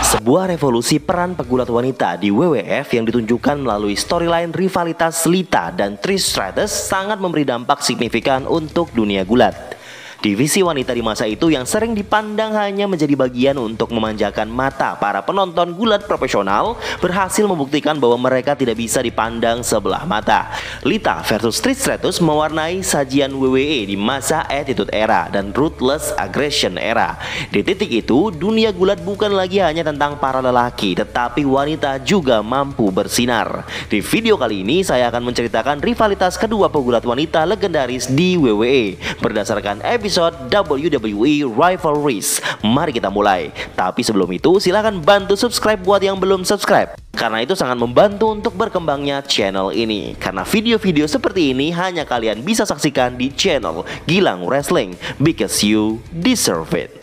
Sebuah revolusi peran pegulat wanita di WWF yang ditunjukkan melalui storyline rivalitas Lita dan Trish Stratus sangat memberi dampak signifikan untuk dunia gulat. Divisi wanita di masa itu yang sering dipandang hanya menjadi bagian untuk memanjakan mata para penonton gulat profesional berhasil membuktikan bahwa mereka tidak bisa dipandang sebelah mata. Lita versus Trish Stratus mewarnai sajian WWE di masa Attitude Era dan Ruthless Aggression Era. Di titik itu, dunia gulat bukan lagi hanya tentang para lelaki, tetapi wanita juga mampu bersinar. Di video kali ini, saya akan menceritakan rivalitas kedua pegulat wanita legendaris di WWE berdasarkan episode WWE Rivalries. Mari kita mulai. Tapi sebelum itu silahkan bantu subscribe buat yang belum subscribe, karena itu sangat membantu untuk berkembangnya channel ini. Karena video-video seperti ini hanya kalian bisa saksikan di channel Gilang Wrestling, because you deserve it.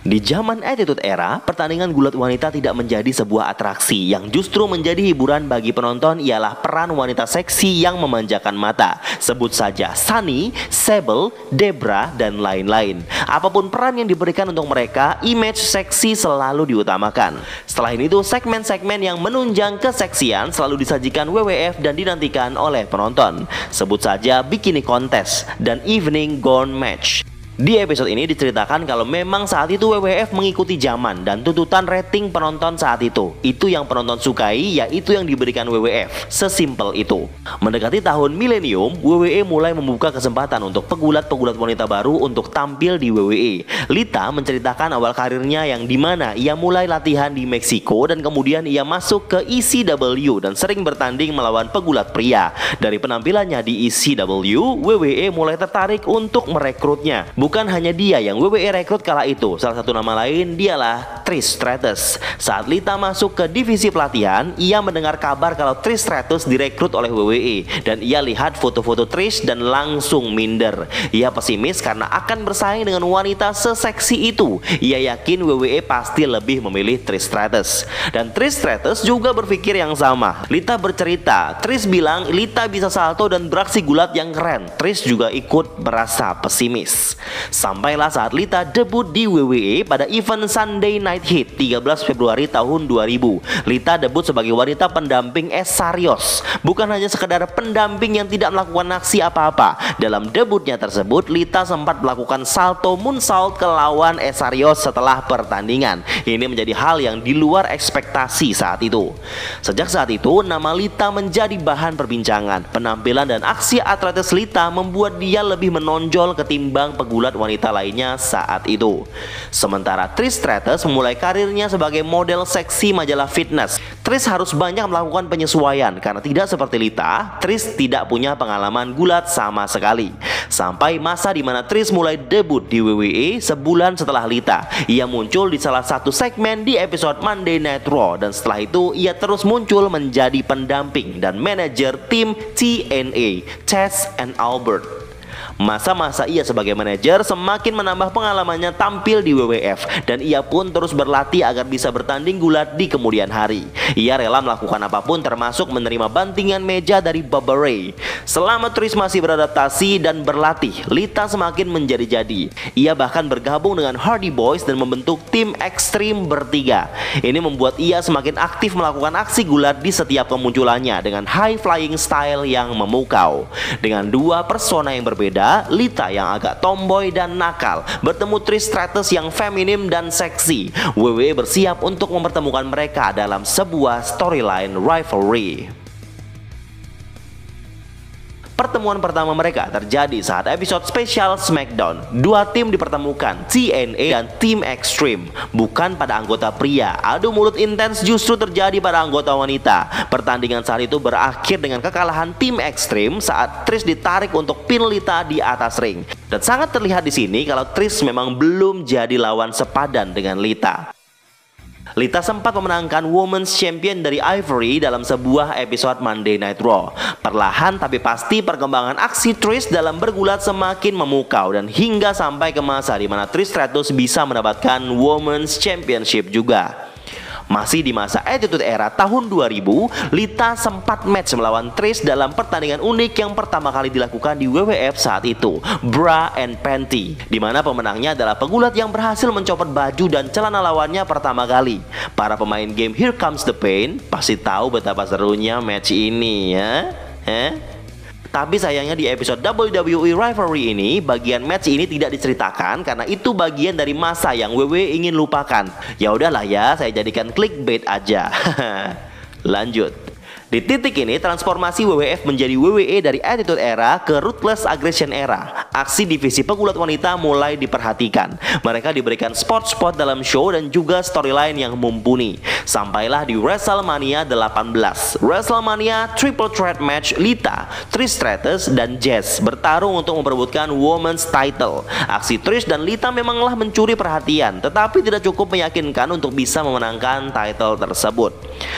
Di zaman Attitude Era, pertandingan gulat wanita tidak menjadi sebuah atraksi. Yang justru menjadi hiburan bagi penonton ialah peran wanita seksi yang memanjakan mata. Sebut saja Sunny, Sable, Debra, dan lain-lain. Apapun peran yang diberikan untuk mereka, image seksi selalu diutamakan. Setelah itu, segmen-segmen yang menunjang keseksian selalu disajikan WWF dan dinantikan oleh penonton. Sebut saja Bikini Contest dan Evening Gown Match. Di episode ini diceritakan kalau memang saat itu WWF mengikuti zaman dan tuntutan rating penonton saat itu. Itu yang penonton sukai, yaitu yang diberikan WWF. Sesimpel itu. Mendekati tahun milenium, WWE mulai membuka kesempatan untuk pegulat-pegulat wanita baru untuk tampil di WWE. Lita menceritakan awal karirnya yang dimana ia mulai latihan di Meksiko dan kemudian ia masuk ke ECW dan sering bertanding melawan pegulat pria. Dari penampilannya di ECW, WWE mulai tertarik untuk merekrutnya. Bukan hanya dia yang WWE rekrut kala itu, salah satu nama lain dialah Trish Stratus. Saat Lita masuk ke divisi pelatihan, ia mendengar kabar kalau Trish Stratus direkrut oleh WWE dan ia lihat foto-foto Trish dan langsung minder. Ia pesimis karena akan bersaing dengan wanita seseksi itu. Ia yakin WWE pasti lebih memilih Trish Stratus. Dan Trish Stratus juga berpikir yang sama. Lita bercerita, Trish bilang Lita bisa salto dan beraksi gulat yang keren. Trish juga ikut merasa pesimis. Sampailah saat Lita debut di WWE pada event Sunday Night Heat 13 Februari tahun 2000. Lita debut sebagai wanita pendamping Esarios. Bukan hanya sekedar pendamping yang tidak melakukan aksi apa-apa. Dalam debutnya tersebut, Lita sempat melakukan salto moonsault ke lawan Esarios setelah pertandingan. Ini menjadi hal yang di luar ekspektasi saat itu. Sejak saat itu, nama Lita menjadi bahan perbincangan. Penampilan dan aksi atletis Lita membuat dia lebih menonjol ketimbang pegulat wanita lainnya saat itu. Sementara Trish Stratus memulai karirnya sebagai model seksi majalah fitness. Trish harus banyak melakukan penyesuaian karena tidak seperti Lita, Trish tidak punya pengalaman gulat sama sekali. Sampai masa di mana Trish mulai debut di WWE sebulan setelah Lita. Ia muncul di salah satu segmen di episode Monday Night Raw dan setelah itu ia terus muncul menjadi pendamping dan manajer tim TNA, Test and Albert. Masa-masa ia sebagai manajer semakin menambah pengalamannya tampil di WWF dan ia pun terus berlatih agar bisa bertanding gulat di kemudian hari. Ia rela melakukan apapun termasuk menerima bantingan meja dari Bubba Ray. Selama Trish masih beradaptasi dan berlatih, Lita semakin menjadi-jadi. Ia bahkan bergabung dengan Hardy Boys dan membentuk tim ekstrim bertiga. Ini membuat ia semakin aktif melakukan aksi gulat di setiap kemunculannya dengan high flying style yang memukau. Dengan dua persona yang berbeda, Lita yang agak tomboy dan nakal bertemu Trish Stratus yang feminim dan seksi. WWE bersiap untuk mempertemukan mereka dalam sebuah storyline rivalry. Pertemuan pertama mereka terjadi saat episode spesial SmackDown. Dua tim dipertemukan, TNA dan Team Extreme. Bukan pada anggota pria. Adu mulut intens justru terjadi pada anggota wanita. Pertandingan saat itu berakhir dengan kekalahan Team Extreme saat Trish ditarik untuk pin Lita di atas ring. Dan sangat terlihat di sini kalau Trish memang belum jadi lawan sepadan dengan Lita. Lita sempat memenangkan Women's Champion dari Ivory dalam sebuah episode Monday Night Raw. Perlahan tapi pasti perkembangan aksi Trish dalam bergulat semakin memukau dan hingga sampai ke masa di mana Trish Stratus bisa mendapatkan Women's Championship juga. Masih di masa Attitude Era tahun 2000, Lita sempat match melawan Trish dalam pertandingan unik yang pertama kali dilakukan di WWF saat itu, Bra and Panty, di mana pemenangnya adalah pegulat yang berhasil mencopot baju dan celana lawannya pertama kali. Para pemain game Here Comes the Pain pasti tahu betapa serunya match ini ya. Tapi sayangnya di episode WWE Rivalry ini, bagian match ini tidak diceritakan karena itu bagian dari masa yang WWE ingin lupakan. Ya udahlah ya, saya jadikan clickbait aja. Lanjut. Di titik ini, transformasi WWF menjadi WWE dari Attitude Era ke Ruthless Aggression Era. Aksi divisi pegulat wanita mulai diperhatikan. Mereka diberikan spot-spot dalam show dan juga storyline yang mumpuni. Sampailah di WrestleMania 18. WrestleMania Triple Threat Match Lita, Trish Stratus, dan Jazz bertarung untuk memperebutkan Women's Title. Aksi Trish dan Lita memanglah mencuri perhatian, tetapi tidak cukup meyakinkan untuk bisa memenangkan title tersebut.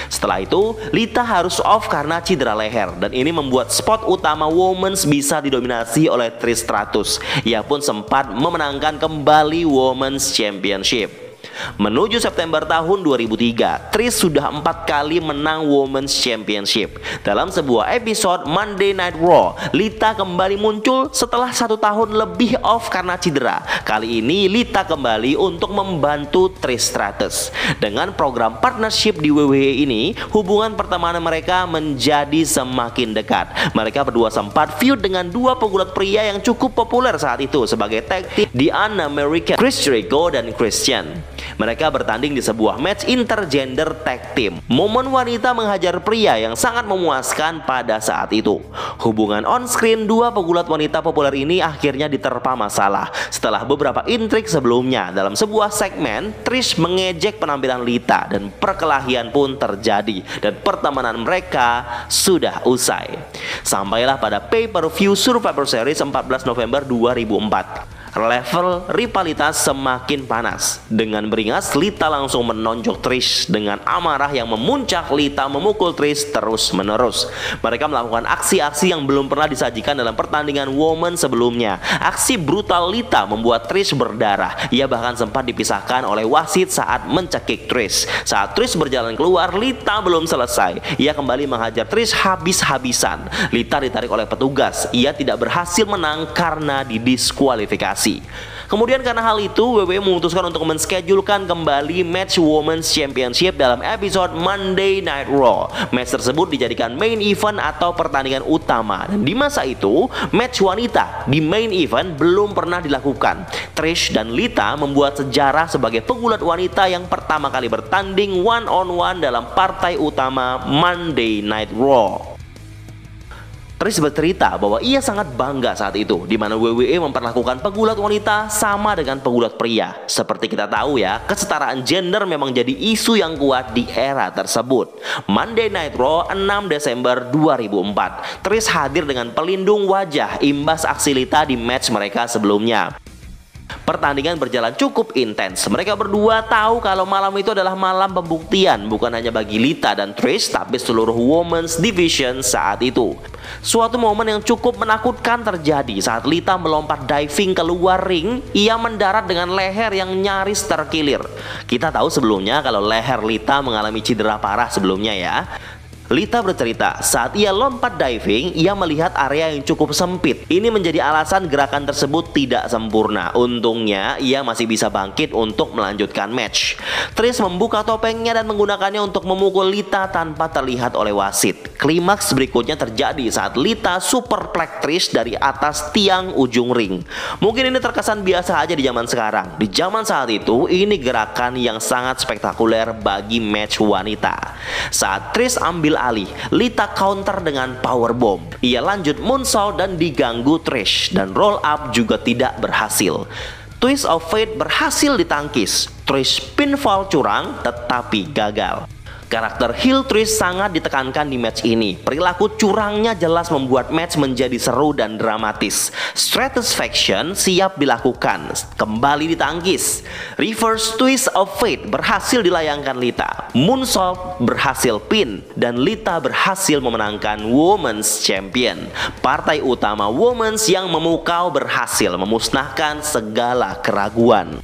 Setelah itu, Lita harus off karena cedera leher, dan ini membuat spot utama Women's bisa didominasi oleh Trish Stratus. Ia pun sempat memenangkan kembali Women's Championship. Menuju September tahun 2003, Trish sudah 4 kali menang Women's Championship. Dalam sebuah episode Monday Night Raw, Lita kembali muncul setelah 1 tahun lebih off karena cedera. Kali ini Lita kembali untuk membantu Trish Stratus. Dengan program partnership di WWE ini, hubungan pertemanan mereka menjadi semakin dekat. Mereka berdua sempat feud dengan 2 pegulat pria yang cukup populer saat itu sebagai tag team di Un-American, Chris Jericho dan Christian. Mereka bertanding di sebuah match intergender tag team. Momen wanita menghajar pria yang sangat memuaskan pada saat itu. Hubungan on-screen 2 pegulat wanita populer ini akhirnya diterpa masalah. Setelah beberapa intrik sebelumnya, dalam sebuah segmen, Trish mengejek penampilan Lita dan perkelahian pun terjadi. Dan pertemanan mereka sudah usai. Sampailah pada pay-per-view Survivor Series 14 November 2004. Level rivalitas semakin panas. Dengan beringas, Lita langsung menonjok Trish. Dengan amarah yang memuncak, Lita memukul Trish terus-menerus. Mereka melakukan aksi-aksi yang belum pernah disajikan dalam pertandingan Women sebelumnya. Aksi brutal Lita membuat Trish berdarah. Ia bahkan sempat dipisahkan oleh wasit saat mencekik Trish. Saat Trish berjalan keluar, Lita belum selesai. Ia kembali menghajar Trish habis-habisan. Lita ditarik oleh petugas. Ia tidak berhasil menang karena didiskualifikasi. Kemudian karena hal itu, WWE memutuskan untuk menschedulkan kembali match Women's Championship dalam episode Monday Night Raw. Match tersebut dijadikan main event atau pertandingan utama. Dan di masa itu, match wanita di main event belum pernah dilakukan. Trish dan Lita membuat sejarah sebagai pegulat wanita yang pertama kali bertanding one-on-one dalam partai utama Monday Night Raw. Trish bercerita bahwa ia sangat bangga saat itu, di mana WWE memperlakukan pegulat wanita sama dengan pegulat pria. Seperti kita tahu ya, kesetaraan gender memang jadi isu yang kuat di era tersebut. Monday Night Raw 6 Desember 2004. Trish hadir dengan pelindung wajah imbas aksi Lita di match mereka sebelumnya. Pertandingan berjalan cukup intens. Mereka berdua tahu kalau malam itu adalah malam pembuktian, bukan hanya bagi Lita dan Trish, tapi seluruh Women's Division saat itu. Suatu momen yang cukup menakutkan terjadi saat Lita melompat diving keluar ring. Ia mendarat dengan leher yang nyaris terkilir. Kita tahu sebelumnya kalau leher Lita mengalami cedera parah sebelumnya ya. Lita bercerita, saat ia lompat diving, ia melihat area yang cukup sempit. Ini menjadi alasan gerakan tersebut tidak sempurna. Untungnya, ia masih bisa bangkit untuk melanjutkan match. Trish membuka topengnya dan menggunakannya untuk memukul Lita tanpa terlihat oleh wasit. Klimaks berikutnya terjadi saat Lita superplex Trish dari atas tiang ujung ring. Mungkin ini terkesan biasa aja di zaman sekarang. Di zaman saat itu, ini gerakan yang sangat spektakuler bagi match wanita. Saat Trish ambil alih, Lita counter dengan powerbomb. Ia lanjut moonsault dan diganggu Trish, dan roll up juga tidak berhasil. Twist of Fate berhasil ditangkis. Trish pinfall curang tetapi gagal. Karakter heel Trish sangat ditekankan di match ini. Perilaku curangnya jelas membuat match menjadi seru dan dramatis. Stratusfaction siap dilakukan, kembali ditangkis. Reverse Twist of Fate berhasil dilayangkan Lita. Moonsault berhasil pin, dan Lita berhasil memenangkan Women's Champion. Partai utama Women's yang memukau berhasil memusnahkan segala keraguan.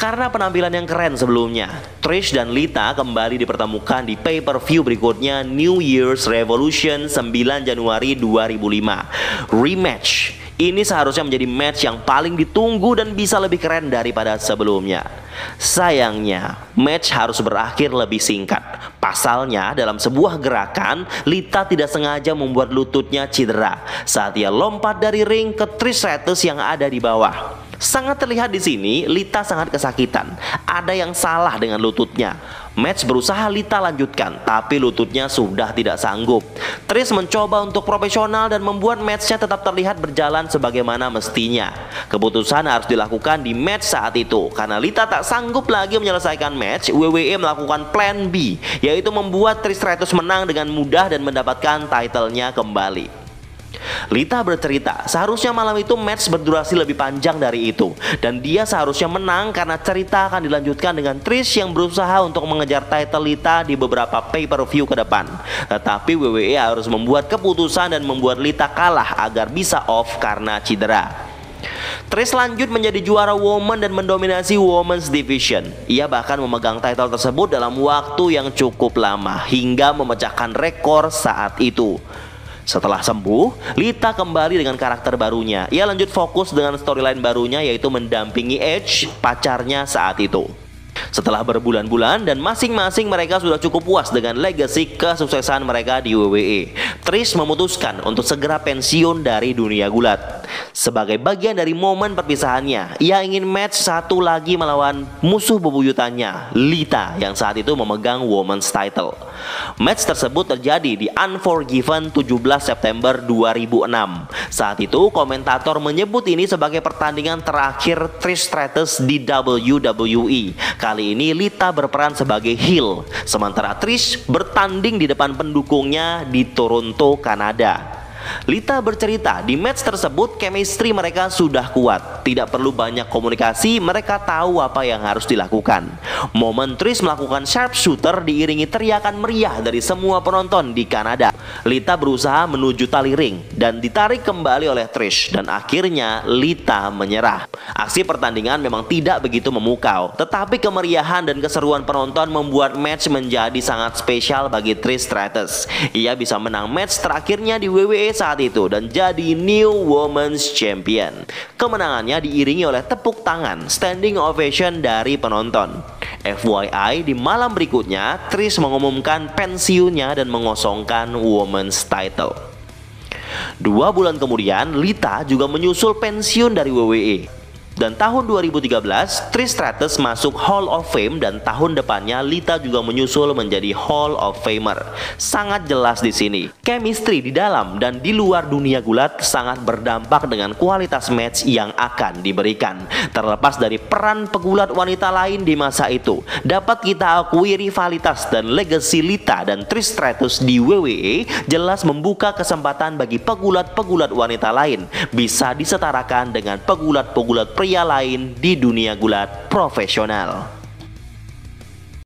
Karena penampilan yang keren sebelumnya, Trish dan Lita kembali dipertemukan di pay-per-view berikutnya New Year's Revolution 9 Januari 2005. Rematch ini seharusnya menjadi match yang paling ditunggu dan bisa lebih keren daripada sebelumnya. Sayangnya, match harus berakhir lebih singkat. Pasalnya, dalam sebuah gerakan, Lita tidak sengaja membuat lututnya cedera saat ia lompat dari ring ke Trish Stratus yang ada di bawah. Sangat terlihat di sini, Lita sangat kesakitan. Ada yang salah dengan lututnya. Match berusaha Lita lanjutkan, tapi lututnya sudah tidak sanggup. Trish mencoba untuk profesional dan membuat matchnya tetap terlihat berjalan sebagaimana mestinya. Keputusan harus dilakukan di match saat itu. Karena Lita tak sanggup lagi menyelesaikan match, WWE melakukan plan B, yaitu membuat Trish Stratus menang dengan mudah dan mendapatkan title-nya kembali. Lita bercerita, seharusnya malam itu match berdurasi lebih panjang dari itu, dan dia seharusnya menang karena cerita akan dilanjutkan dengan Trish yang berusaha untuk mengejar title Lita di beberapa pay-per-view ke depan. Tetapi WWE harus membuat keputusan dan membuat Lita kalah agar bisa off karena cedera. Trish lanjut menjadi juara woman dan mendominasi women's division. Ia bahkan memegang title tersebut dalam waktu yang cukup lama hingga memecahkan rekor saat itu. Setelah sembuh, Lita kembali dengan karakter barunya. Ia lanjut fokus dengan storyline barunya, yaitu mendampingi Edge, pacarnya saat itu. Setelah berbulan-bulan dan masing-masing mereka sudah cukup puas dengan legacy kesuksesan mereka di WWE, Trish memutuskan untuk segera pensiun dari dunia gulat. Sebagai bagian dari momen perpisahannya, ia ingin match satu lagi melawan musuh bebuyutannya, Lita, yang saat itu memegang Women's title. Match tersebut terjadi di Unforgiven 17 September 2006. Saat itu komentator menyebut ini sebagai pertandingan terakhir Trish Stratus di WWE. Kali ini Lita berperan sebagai heel, sementara Trish bertanding di depan pendukungnya di Toronto, Kanada. Lita bercerita, di match tersebut chemistry mereka sudah kuat. Tidak perlu banyak komunikasi, mereka tahu apa yang harus dilakukan. Momen Trish melakukan sharpshooter diiringi teriakan meriah dari semua penonton di Kanada. Lita berusaha menuju tali ring dan ditarik kembali oleh Trish, dan akhirnya Lita menyerah. Aksi pertandingan memang tidak begitu memukau, tetapi kemeriahan dan keseruan penonton membuat match menjadi sangat spesial bagi Trish Stratus. Ia bisa menang match terakhirnya di WWE saat itu dan jadi New Women's Champion. Kemenangannya diiringi oleh tepuk tangan, standing ovation dari penonton. FYI, di malam berikutnya Trish mengumumkan pensiunnya dan mengosongkan Women's title. 2 bulan kemudian, Lita juga menyusul pensiun dari WWE. Dan tahun 2013, Trish Stratus masuk Hall of Fame, dan tahun depannya Lita juga menyusul menjadi Hall of Famer. Sangat jelas di sini, chemistry di dalam dan di luar dunia gulat sangat berdampak dengan kualitas match yang akan diberikan. Terlepas dari peran pegulat wanita lain di masa itu, dapat kita akui rivalitas dan legacy Lita dan Trish Stratus di WWE jelas membuka kesempatan bagi pegulat-pegulat wanita lain bisa disetarakan dengan pegulat-pegulat pria lain di dunia gulat profesional.